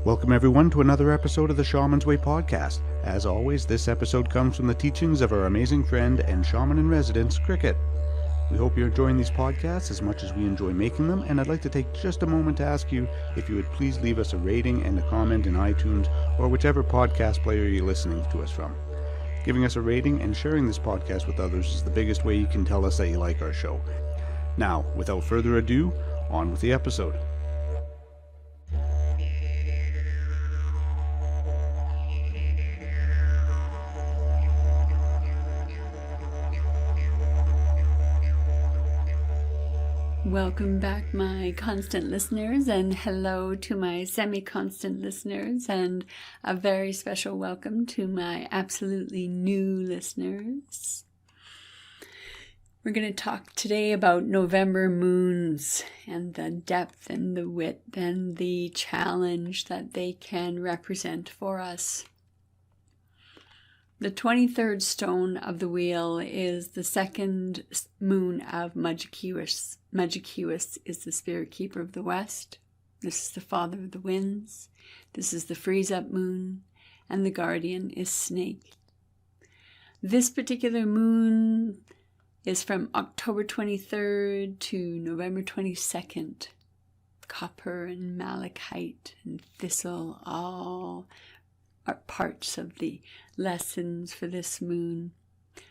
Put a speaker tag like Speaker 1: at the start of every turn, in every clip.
Speaker 1: Welcome everyone to another episode of the Shaman's Way podcast. As always, this episode comes from the teachings of our amazing friend and shaman in residence, Cricket. We hope you're enjoying these podcasts as much as we enjoy making them, and I'd like to take just a moment to ask you if you would please leave us a rating and a comment in iTunes or whichever podcast player you're listening to us from. Giving us a rating and sharing this podcast with others is the biggest way you can tell us that you like our show. Now, without further ado, on with the episode.
Speaker 2: Welcome back, my constant listeners, and hello to my semi-constant listeners, and a very special welcome to my absolutely new listeners. We're going to talk today about November moons and the depth and the width and the challenge that they can represent for us. The 23rd stone of the wheel is the second moon of Mudgekiwis. Mudgekiwis is the spirit keeper of the west. This is the father of the winds. This is the freeze-up moon, and the guardian is Snake. This particular moon is from October 23rd to November 22nd. Copper and malachite and thistle all are parts of the lessons for this moon.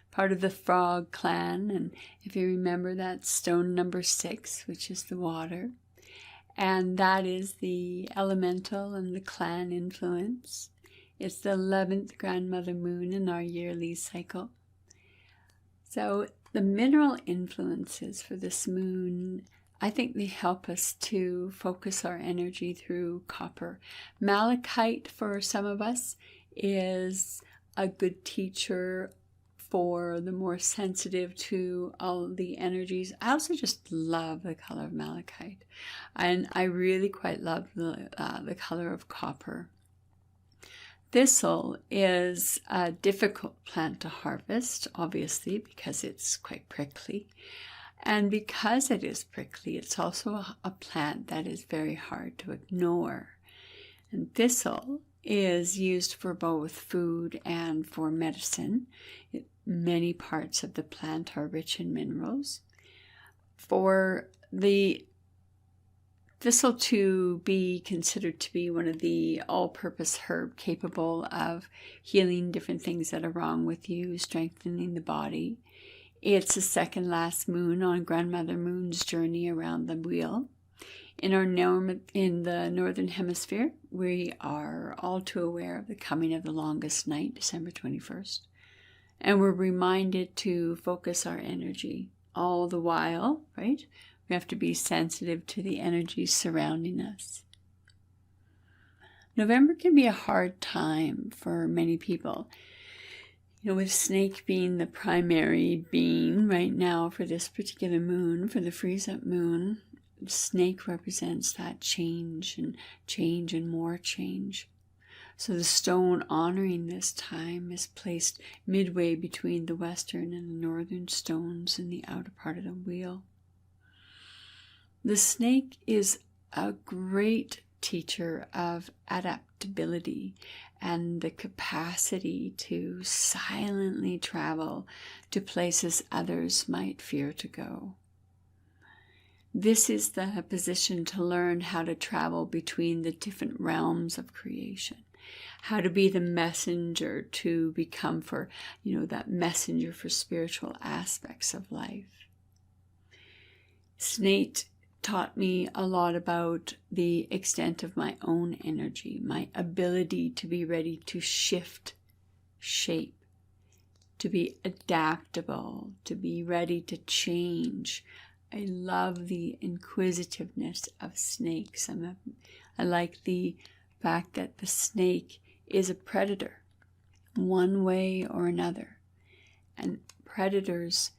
Speaker 2: Part of the frog clan, and if you remember, that's stone number 6, which is the water, and that is the elemental and the clan influence. It's the 11th grandmother moon in our yearly cycle. So the mineral influences for this moon, I think they help us to focus our energy through copper. Malachite, for some of us, is a good teacher for the more sensitive to all the energies. I also just love the color of malachite, and I really quite love the color of copper. Thistle is a difficult plant to harvest, obviously, because it's quite prickly. And because it is prickly, it's also a plant that is very hard to ignore. And thistle is used for both food and for medicine. Many parts of the plant are rich in minerals. For the thistle to be considered to be one of the all-purpose herb capable of healing different things that are wrong with you, strengthening the body, it's the second last moon on Grandmother Moon's journey around the wheel. In the Northern Hemisphere, we are all too aware of the coming of the longest night, December 21st. And we're reminded to focus our energy all the while, right? We have to be sensitive to the energies surrounding us. November can be a hard time for many people. You know, with Snake being the primary being right now for this particular moon, for the freeze-up moon, Snake represents that change and more change. So the stone honoring this time is placed midway between the western and the northern stones in the outer part of the wheel. The snake is a great teacher of adaptability and the capacity to silently travel to places others might fear to go. This is the position to learn how to travel between the different realms of creation, how to be the messenger to become that messenger for spiritual aspects of life. Snake taught me a lot about the extent of my own energy, my ability to be ready to shift, shape, to be adaptable, to be ready to change. I love the inquisitiveness of snakes. I like the fact that the snake is a predator, one way or another. And predators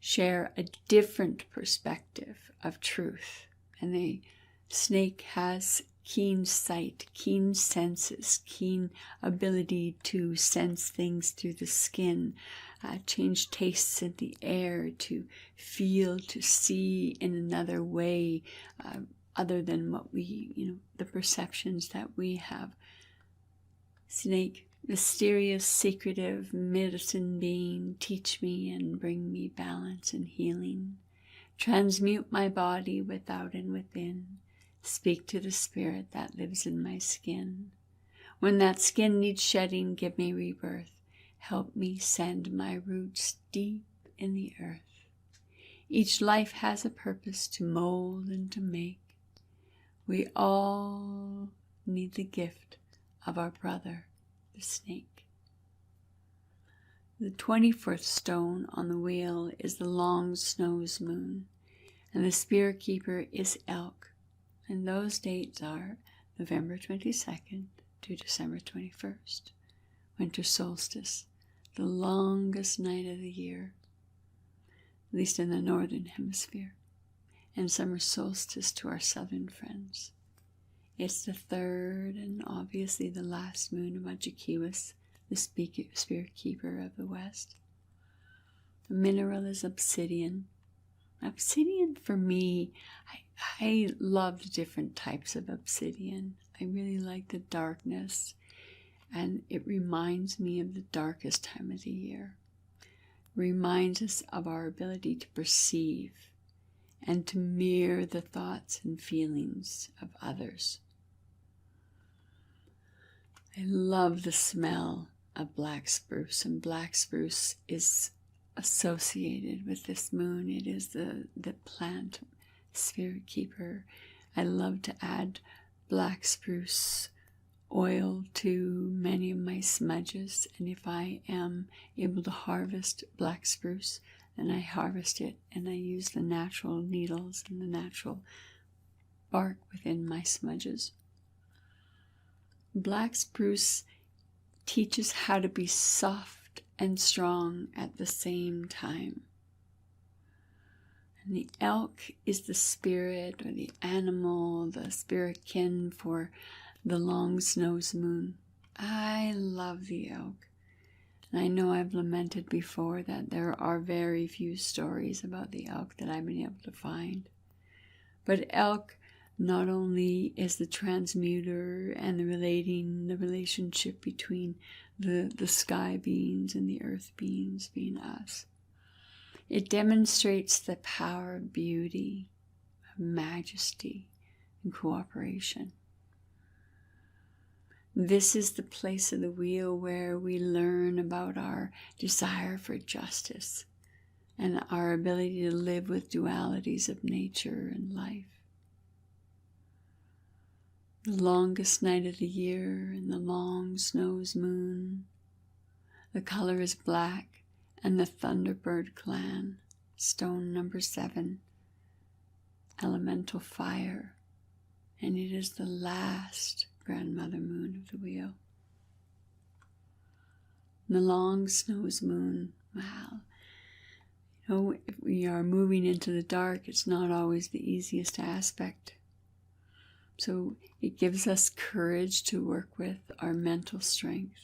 Speaker 2: share a different perspective of truth. And the snake has keen sight, keen senses, keen ability to sense things through the skin, change tastes in the air, to feel, to see in another way, other than what we, the perceptions that we have. Snake, mysterious, secretive, medicine being, teach me and bring me balance and healing. Transmute my body without and within. Speak to the spirit that lives in my skin. When that skin needs shedding, give me rebirth. Help me send my roots deep in the earth. Each life has a purpose to mold and to make. We all need the gift of our brother, the snake. The 24th stone on the wheel is the long snow's moon, and the spirit keeper is elk, and those dates are November 22nd to December 21st, winter solstice, the longest night of the year, at least in the northern hemisphere, and summer solstice to our southern friends. It's the third and obviously the last moon of Mudjikiwis, the spirit keeper of the west. The mineral is obsidian. Obsidian for me, I love different types of obsidian. I really like the darkness, and it reminds me of the darkest time of the year. It reminds us of our ability to perceive and to mirror the thoughts and feelings of others. I love the smell of black spruce, and black spruce is associated with this moon. It is the plant spirit keeper. I love to add black spruce oil to many of my smudges, and if I am able to harvest black spruce, then I harvest it and I use the natural needles and the natural bark within my smudges. Black spruce teaches how to be soft and strong at the same time. And the elk is the spirit or the animal, the spirit kin for the long snow's moon. I love the elk. And I know I've lamented before that there are very few stories about the elk that I've been able to find. But elk not only is the transmuter and the relationship between the sky beings and the earth beings being us. It demonstrates the power of beauty, of majesty, and cooperation. This is the place of the wheel where we learn about our desire for justice and our ability to live with dualities of nature and life. The longest night of the year and the long snow's moon. The color is black, and the Thunderbird clan, stone number 7, elemental fire, and it is the last grandmother moon of the wheel. The long snow's moon, wow. If we are moving into the dark, it's not always the easiest aspect. So it gives us courage to work with our mental strength.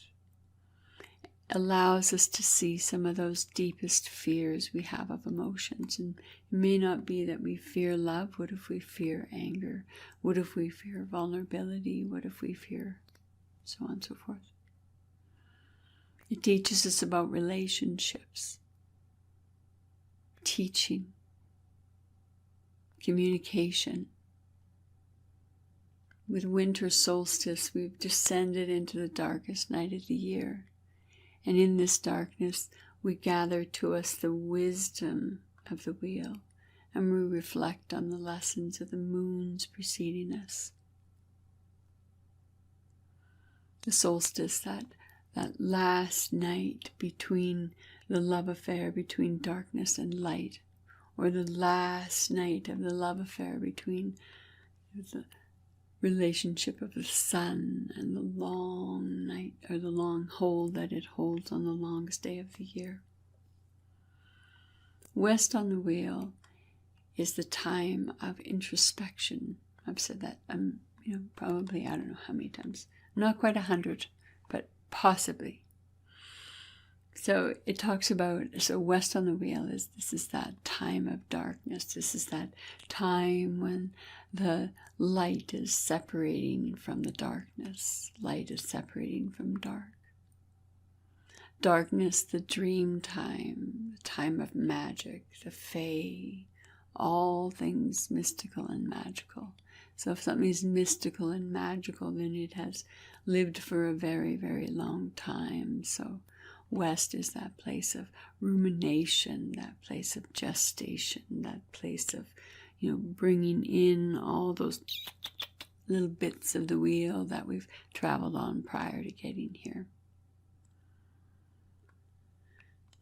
Speaker 2: It allows us to see some of those deepest fears we have of emotions. And it may not be that we fear love. What if we fear anger? What if we fear vulnerability? What if we fear so on and so forth? It teaches us about relationships, teaching, communication. With winter solstice, we've descended into the darkest night of the year. And in this darkness, we gather to us the wisdom of the wheel, and we reflect on the lessons of the moons preceding us. The solstice, that last night between the love affair between darkness and light, or the last night of the love affair between the relationship of the sun and the long night, or the long hold that it holds on the longest day of the year. West on the wheel is the time of introspection. I've said that, probably, I don't know how many times. Not quite 100, but possibly. So it talks about, so west on the wheel this is that time of darkness. This is that time when the light is separating from the darkness. Light is separating from dark. Darkness, the dream time, the time of magic, the fae, all things mystical and magical. So if something is mystical and magical, then it has lived for a very, very long time. So west is that place of rumination, that place of gestation, that place of, bringing in all those little bits of the wheel that we've traveled on prior to getting here.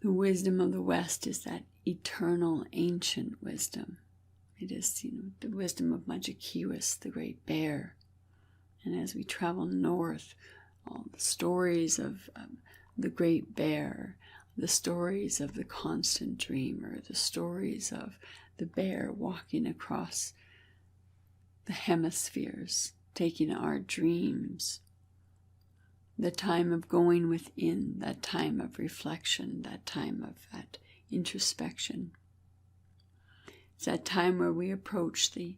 Speaker 2: The wisdom of the West is that eternal, ancient wisdom. It is, the wisdom of Mudjekeewis, the great bear. And as we travel north, all the stories of the great bear, the stories of the constant dreamer, the stories of the bear walking across the hemispheres, taking our dreams. The time of going within, that time of reflection, that time of that introspection. It's that time where we approach the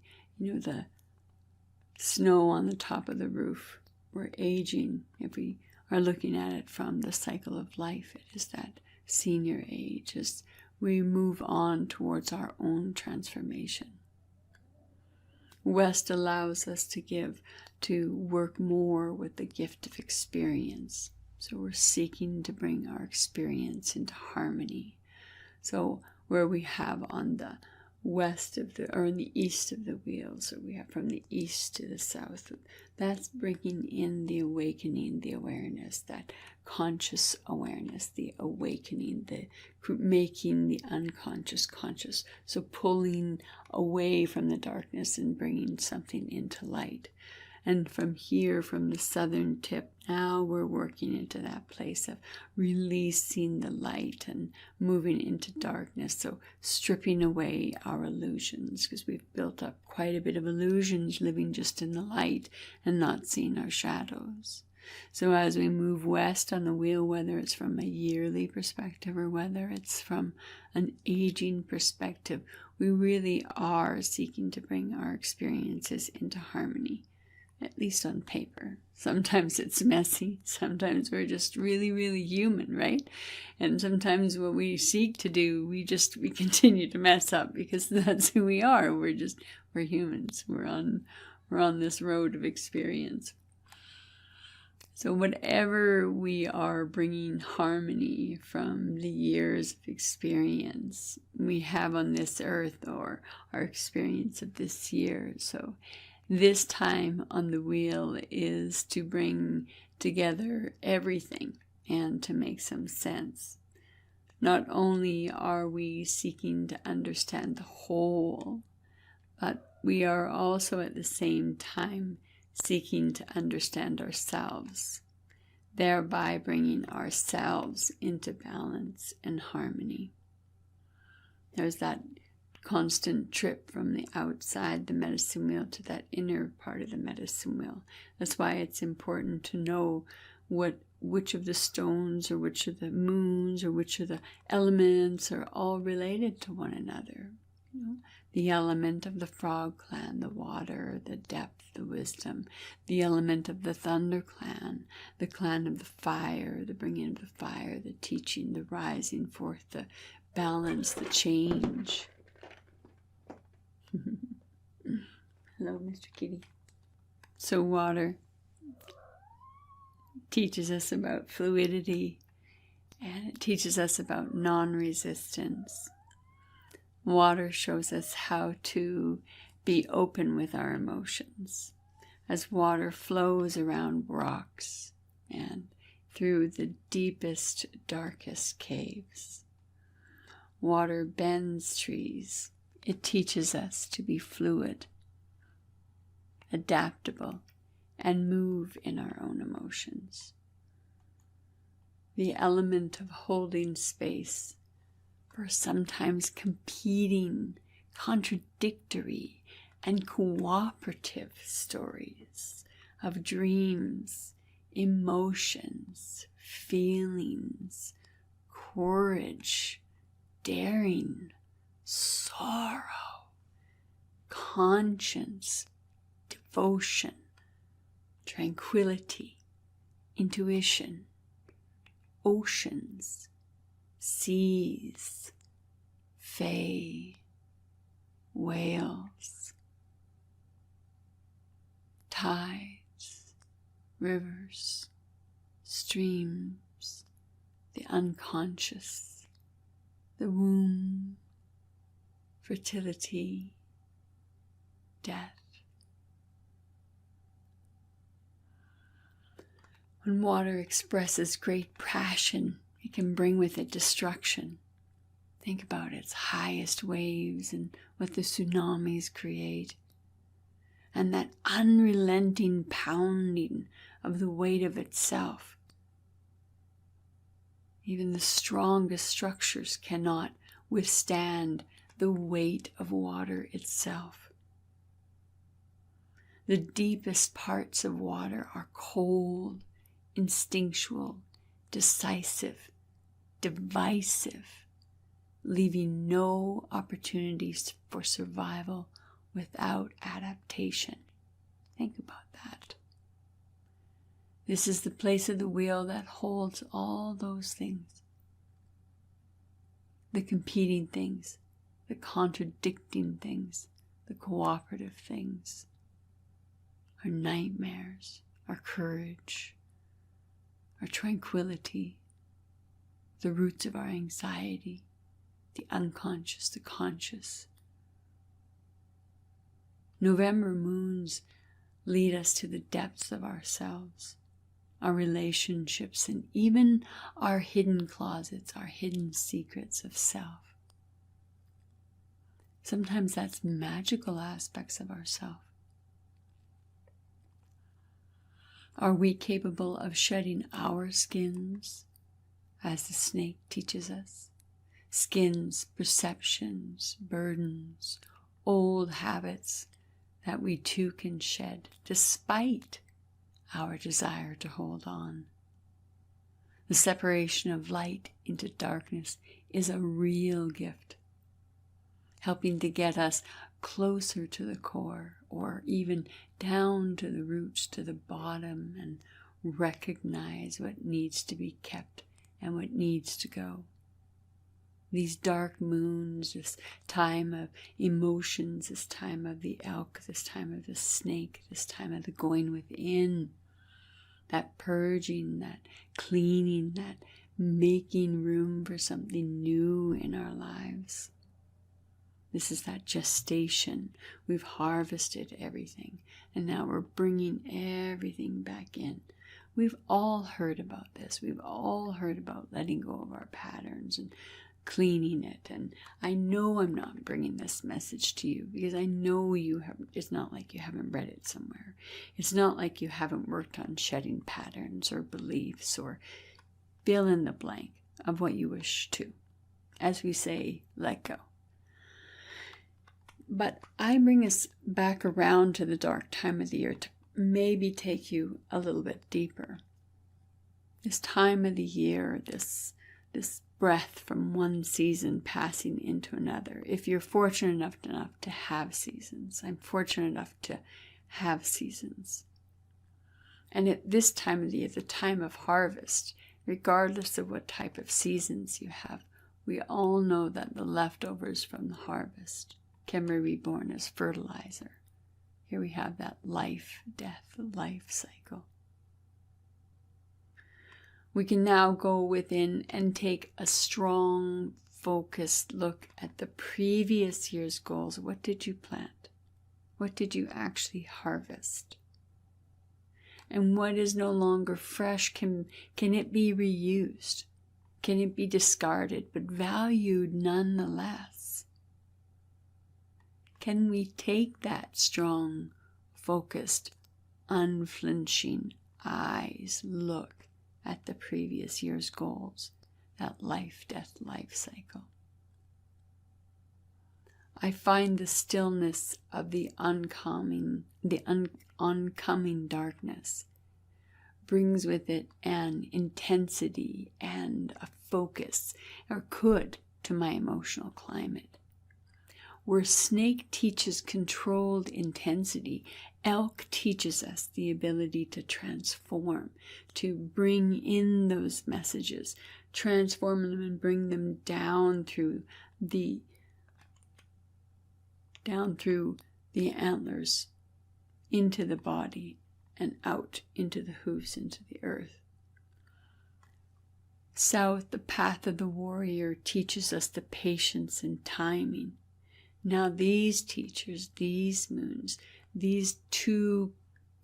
Speaker 2: snow on the top of the roof. We're aging. If we are looking at it from the cycle of life, it is that senior age as we move on towards our own transformation. West allows us to work more with the gift of experience. So we're seeking to bring our experience into harmony. So where we have on the west of or in the east of the wheel, so we have from the east to the south, that's bringing in the awakening, the awareness, that conscious awareness, the awakening, the making the unconscious conscious. So pulling away from the darkness and bringing something into light. And from here, from the southern tip, now we're working into that place of releasing the light and moving into darkness. So stripping away our illusions, because we've built up quite a bit of illusions living just in the light and not seeing our shadows. So as we move west on the wheel, whether it's from a yearly perspective or whether it's from an aging perspective, we really are seeking to bring our experiences into harmony. At least on paper. Sometimes it's messy. Sometimes we're just really, really human, right? And sometimes what we seek to do, we continue to mess up because that's who we are. We're humans. We're on this road of experience. So whatever we are bringing harmony from the years of experience we have on this earth, or our experience of this year. So this time on the wheel is to bring together everything and to make some sense. Not only are we seeking to understand the whole, but we are also at the same time seeking to understand ourselves, thereby bringing ourselves into balance and harmony. There's that constant trip from the outside the medicine wheel to that inner part of the medicine wheel. That's why it's important to know which of the stones or which of the moons or which of the elements are all related to one another. The element of the frog clan, the water, the depth, the wisdom. The element of the thunder clan, the clan of the fire, the bringing of the fire, the teaching, the rising forth, the balance, the change. Hello, Mr. Kitty. So water teaches us about fluidity, and it teaches us about non-resistance. Water shows us how to be open with our emotions as water flows around rocks and through the deepest, darkest caves. Water bends trees. It teaches us to be fluid, adaptable, and move in our own emotions. The element of holding space for sometimes competing, contradictory, and cooperative stories of dreams, emotions, feelings, courage, daring, sorrow, conscience, devotion, tranquility, intuition, oceans, seas, fae, whales, tides, rivers, streams, the unconscious, the womb, fertility, death. When water expresses great passion, it can bring with it destruction. Think about its highest waves and what the tsunamis create, and that unrelenting pounding of the weight of itself. Even the strongest structures cannot withstand the weight of water itself. The deepest parts of water are cold, instinctual, decisive, divisive, leaving no opportunities for survival without adaptation. Think about that. This is the place of the wheel that holds all those things. The competing things, the contradicting things, the cooperative things, our nightmares, our courage, our tranquility, the roots of our anxiety, the unconscious, the conscious. November moons lead us to the depths of ourselves, our relationships, and even our hidden closets, our hidden secrets of self. Sometimes that's magical aspects of ourself. Are we capable of shedding our skins, as the snake teaches us? Skins, perceptions, burdens, old habits that we too can shed despite our desire to hold on. The separation of light into darkness is a real gift, helping to get us closer to the core, or even down to the roots, to the bottom, and recognize what needs to be kept and what needs to go. These dark moons, this time of emotions, this time of the elk, this time of the snake, this time of the going within, that purging, that cleaning, that making room for something new in our lives. This is that gestation. We've harvested everything, and now we're bringing everything back in. We've all heard about this. We've all heard about letting go of our patterns and cleaning it. And I know I'm not bringing this message to you because I know you haven't. It's not like you haven't read it somewhere. It's not like you haven't worked on shedding patterns or beliefs or fill in the blank of what you wish to. As we say, let go. But I bring us back around to the dark time of the year to maybe take you a little bit deeper. This time of the year, this breath from one season passing into another. If you're fortunate enough to have seasons, I'm fortunate enough to have seasons. And at this time of the year, the time of harvest, regardless of what type of seasons you have, we all know that the leftovers from the harvest can be reborn as fertilizer. Here we have that life, death, life cycle. We can now go within and take a strong, focused look at the previous year's goals. What did you plant? What did you actually harvest? And what is no longer fresh? Can it be reused? Can it be discarded but valued nonetheless? Can we take that strong, focused, unflinching eyes look at the previous year's goals, that life, death, life cycle? I find the stillness of the oncoming darkness brings with it an intensity and a focus, or could, to my emotional climate. Where snake teaches controlled intensity, elk teaches us the ability to transform, to bring in those messages, transform them and bring them down through the antlers into the body and out into the hoofs, into the earth. South, the path of the warrior teaches us the patience and timing. Now these teachers, these moons, these two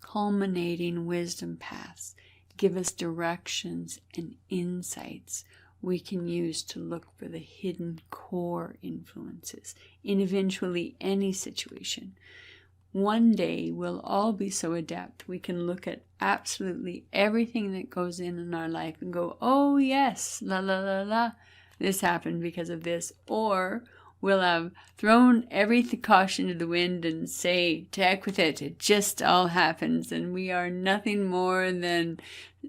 Speaker 2: culminating wisdom paths give us directions and insights we can use to look for the hidden core influences in eventually any situation. One day we'll all be so adept we can look at absolutely everything that goes in our life and go, oh yes, la la la la, this happened because of this. Or we'll have thrown every caution to the wind and say, to heck with it, it just all happens, and we are nothing more than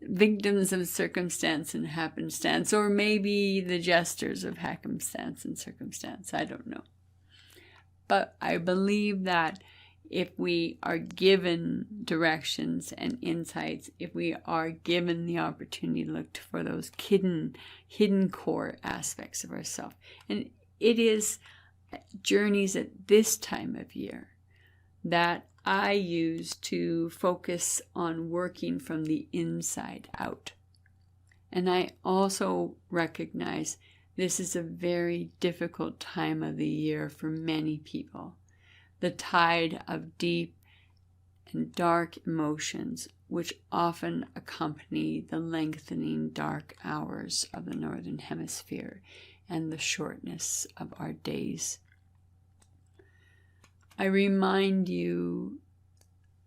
Speaker 2: victims of circumstance and happenstance, or maybe the jesters of happenstance and circumstance, I don't know. But I believe that if we are given directions and insights, if we are given the opportunity to look for those hidden core aspects of ourselves, and it is journeys at this time of year that I use to focus on working from the inside out. And I also recognize this is a very difficult time of the year for many people. The tide of deep and dark emotions, which often accompany the lengthening dark hours of the Northern Hemisphere and the shortness of our days. I remind you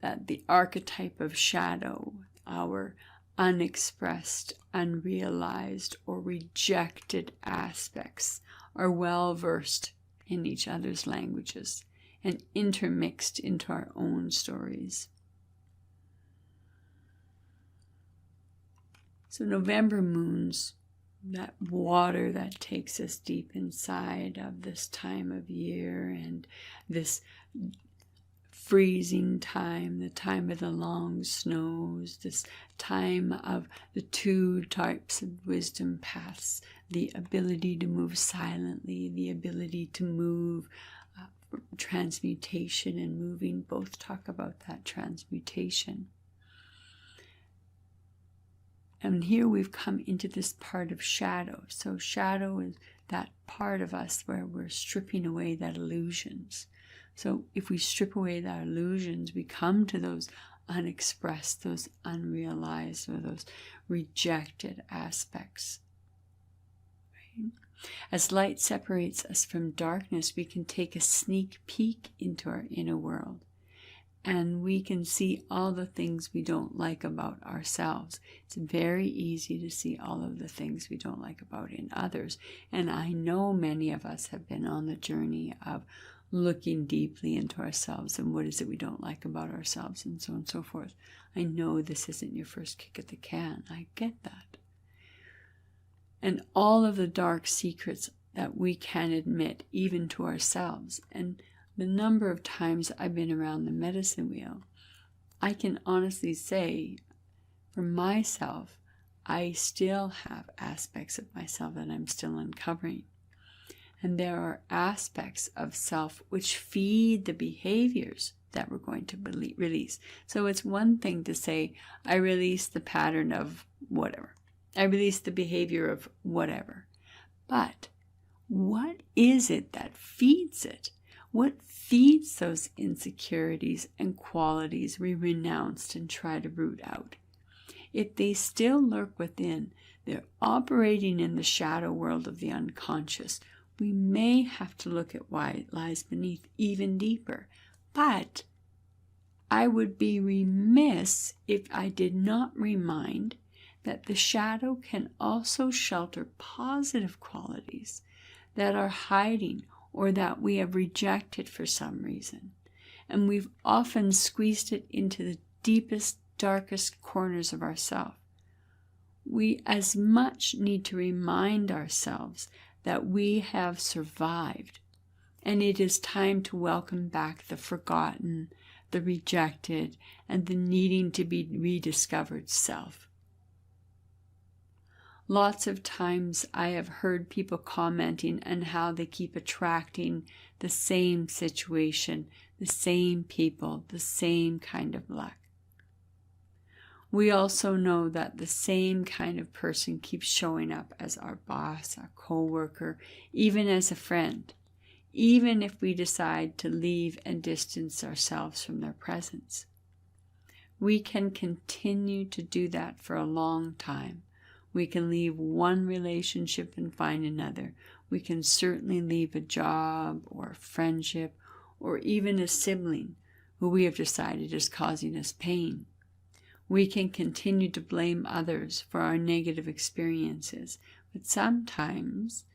Speaker 2: that the archetype of shadow, our unexpressed, unrealized, or rejected aspects, are well versed in each other's languages and intermixed into our own stories. So November moons, that water that takes us deep inside of this time of year and this freezing time, the time of the long snows, this time of the two types of wisdom paths, the ability to move silently, the ability to move transmutation and moving, both talk about that transmutation. And here we've come into this part of shadow. So shadow is that part of us where we're stripping away that illusions. So if we strip away that illusions, we come to those unexpressed, those unrealized, or those rejected aspects. Right? As light separates us from darkness, we can take a sneak peek into our inner world. And we can see all the things we don't like about ourselves. It's very easy to see all of the things we don't like about in others. And I know many of us have been on the journey of looking deeply into ourselves and what is it we don't like about ourselves and so on and so forth. I know this isn't your first kick at the can. I get that. And all of the dark secrets that we can admit, even to ourselves. And the number of times I've been around the medicine wheel, I can honestly say, for myself, I still have aspects of myself that I'm still uncovering. And there are aspects of self which feed the behaviors that we're going to release. So it's one thing to say, I release the pattern of whatever. I release the behavior of whatever. But what is it that feeds it? What feeds those insecurities and qualities we renounced and try to root out? If they still lurk within, they're operating in the shadow world of the unconscious. We may have to look at why it lies beneath even deeper. But I would be remiss if I did not remind that the shadow can also shelter positive qualities that are hiding or that we have rejected for some reason. And we've often squeezed it into the deepest, darkest corners of ourselves. We as much need to remind ourselves that we have survived, and it is time to welcome back the forgotten, the rejected, and the needing to be rediscovered self. Lots of times I have heard people commenting on how they keep attracting the same situation, the same people, the same kind of luck. We also know that the same kind of person keeps showing up as our boss, our co-worker, even as a friend, even if we decide to leave and distance ourselves from their presence. We can continue to do that for a long time. We can leave one relationship and find another. We can certainly leave a job or a friendship or even a sibling who we have decided is causing us pain. We can continue to blame others for our negative experiences, but sometimes,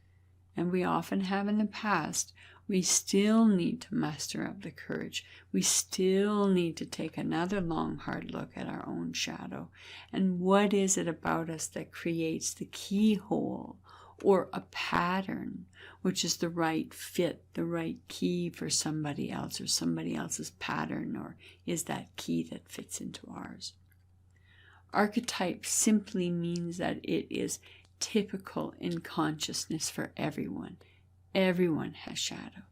Speaker 2: and we often have in the past, we still need to muster up the courage. We still need to take another long, hard look at our own shadow. And what is it about us that creates the keyhole or a pattern, which is the right fit, the right key for somebody else, or somebody else's pattern, or is that key that fits into ours? Archetype simply means that it is typical in consciousness for everyone. Everyone has shadow.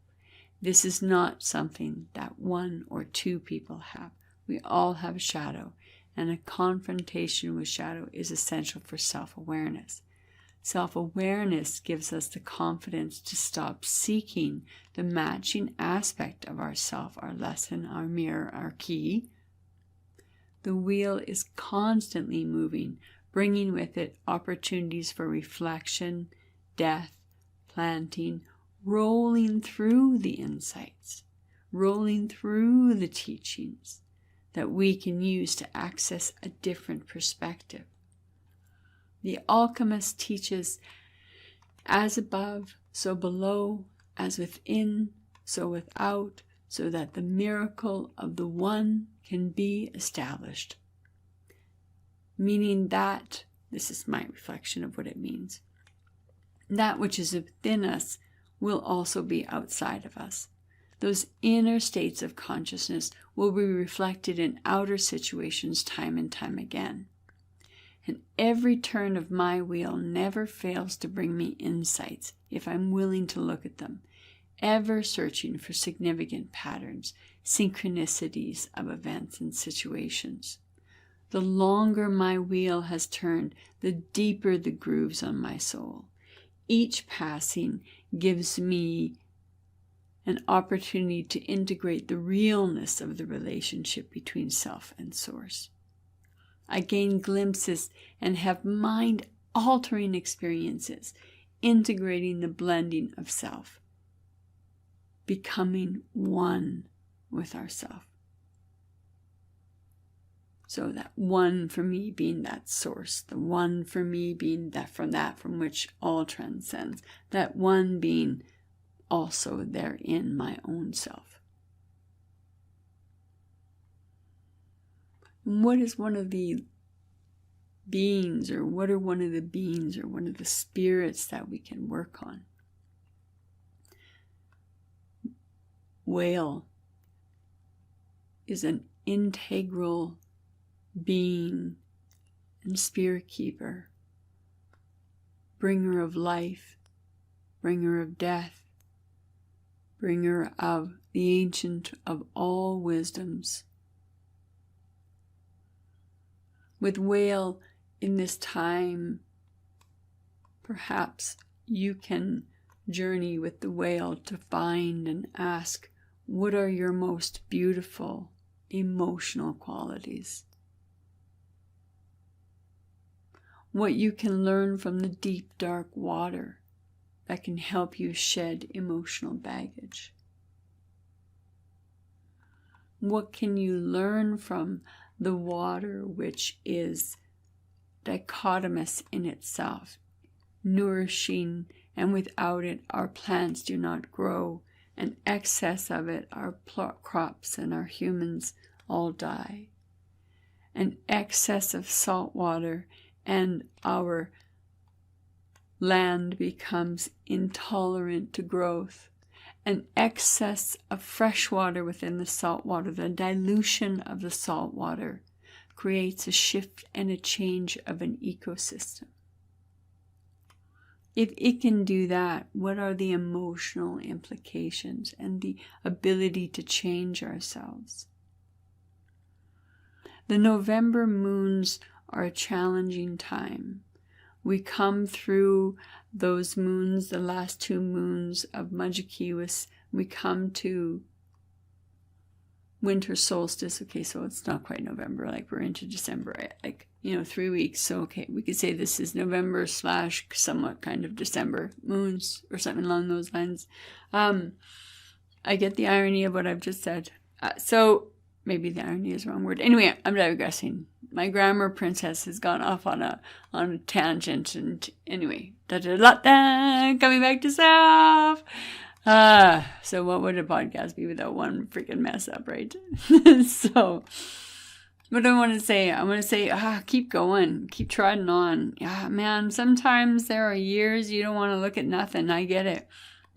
Speaker 2: This is not something that one or two people have. We all have shadow, and a confrontation with shadow is essential for self-awareness. Self-awareness gives us the confidence to stop seeking the matching aspect of ourself, our lesson, our mirror, our key. The wheel is constantly moving, bringing with it opportunities for reflection, death, planting, rolling through the insights, rolling through the teachings that we can use to access a different perspective. The alchemist teaches, as above, so below, as within, so without, so that the miracle of the one can be established. Meaning that, this is my reflection of what it means, that which is within us will also be outside of us. Those inner states of consciousness will be reflected in outer situations time and time again. And every turn of my wheel never fails to bring me insights if I'm willing to look at them, ever searching for significant patterns, synchronicities of events and situations. The longer my wheel has turned, the deeper the grooves on my soul. Each passing gives me an opportunity to integrate the realness of the relationship between self and source. I gain glimpses and have mind-altering experiences, integrating the blending of self, becoming one with ourself. So that one for me being that source, the one for me being that from which all transcends, that one being also there in my own self. What is one of the beings, or what are one of the beings, or one of the spirits that we can work on? Whale is an integral being and spirit keeper, bringer of life, bringer of death, bringer of the ancient of all wisdoms. With whale in this time, perhaps you can journey with the whale to find and ask, what are your most beautiful emotional qualities? What you can learn from the deep, dark water that can help you shed emotional baggage. What can you learn from the water, which is dichotomous in itself, nourishing, and without it our plants do not grow, and excess of it our crops and our humans all die. an excess of salt water, and our land becomes intolerant to growth. An excess of fresh water within the salt water, the dilution of the salt water, creates a shift and a change of an ecosystem. If it can do that, what are the emotional implications and the ability to change ourselves? The November moons are a challenging time. We come through those moons, the last 2 moons of Mudjikiwis. We come to winter solstice. Okay, so it's not quite November, like we're into December, 3 weeks. So, okay, we could say this is November / somewhat kind of December moons or something along those lines. I get the irony of what I've just said. So maybe the irony is the wrong word. Anyway, I'm digressing. My grammar princess has gone off on a tangent, and anyway, coming back to self. So what would a podcast be without one freaking mess up, right? So, what do I want to say? I want to say, keep going, keep trotting on. Yeah, man, sometimes there are years you don't want to look at nothing. I get it.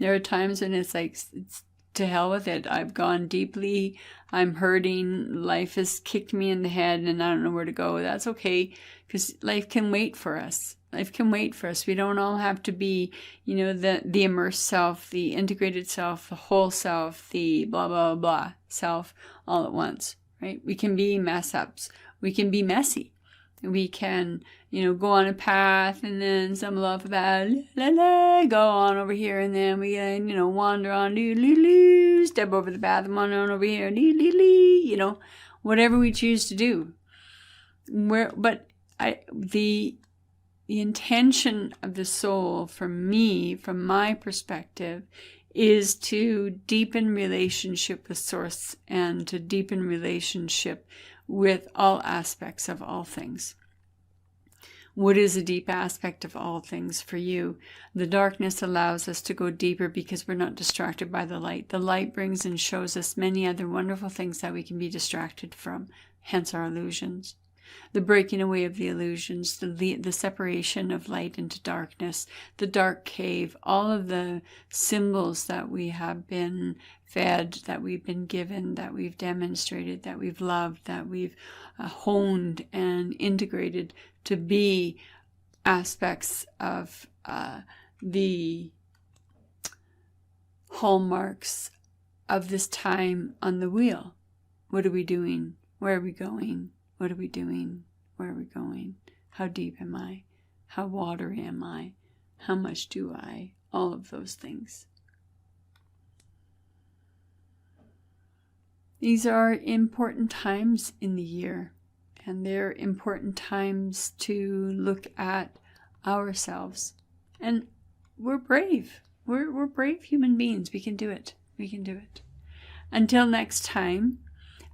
Speaker 2: There are times when it's like, it's to hell with it. I've gone deeply. I'm hurting. Life has kicked me in the head and I don't know where to go. That's okay, because life can wait for us. Life can wait for us. We don't all have to be, the immersed self, the integrated self, the whole self, the blah, blah, blah self all at once, right? We can be mess ups. We can be messy. We can, go on a path and then stumble off a path, go on over here, and then we can, wander on, step over the path and wander on over here, whatever we choose to do. The intention of the soul, for me, from my perspective, is to deepen relationship with Source and to deepen relationship with all aspects of all things. What is a deep aspect of all things for you? The darkness allows us to go deeper because we're not distracted by the light. The light brings and shows us many other wonderful things that we can be distracted from, hence our illusions. The breaking away of the illusions, the separation of light into darkness, the dark cave, all of the symbols that we have been fed, that we've been given, that we've demonstrated, that we've loved, that we've honed and integrated to be aspects of the hallmarks of this time on the wheel. What are we doing? Where are we going? What are we doing? Where are we going? How deep am I? How watery am I? How much do I? All of those things. These are important times in the year, and they're important times to look at ourselves. And we're brave. We're brave human beings. We can do it. We can do it. Until next time,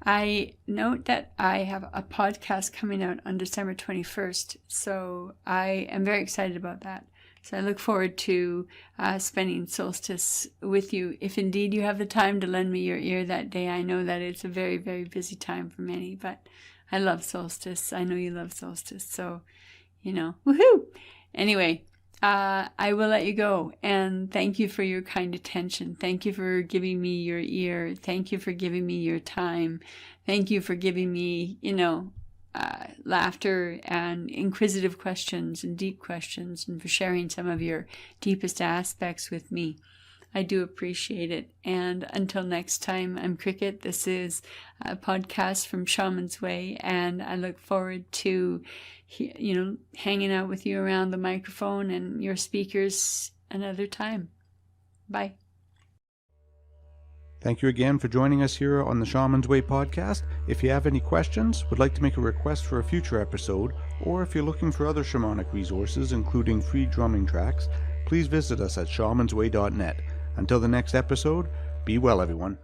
Speaker 2: I note that I have a podcast coming out on December 21st, so I am very excited about that. So I look forward to spending Solstice with you. If indeed you have the time to lend me your ear that day, I know that it's a very, very busy time for many, but I love Solstice. I know you love Solstice, so, woohoo! Anyway, I will let you go, and thank you for your kind attention. Thank you for giving me your ear. Thank you for giving me your time. Thank you for giving me, laughter and inquisitive questions and deep questions, and for sharing some of your deepest aspects with me. I do appreciate it. And until next time, I'm Cricket. This is a podcast from Shaman's Way, and I look forward to hanging out with you around the microphone and your speakers another time. Bye.
Speaker 1: Thank you again for joining us here on the Shaman's Way podcast. If you have any questions, would like to make a request for a future episode, or if you're looking for other shamanic resources, including free drumming tracks, please visit us at shamansway.net. Until the next episode, be well, everyone.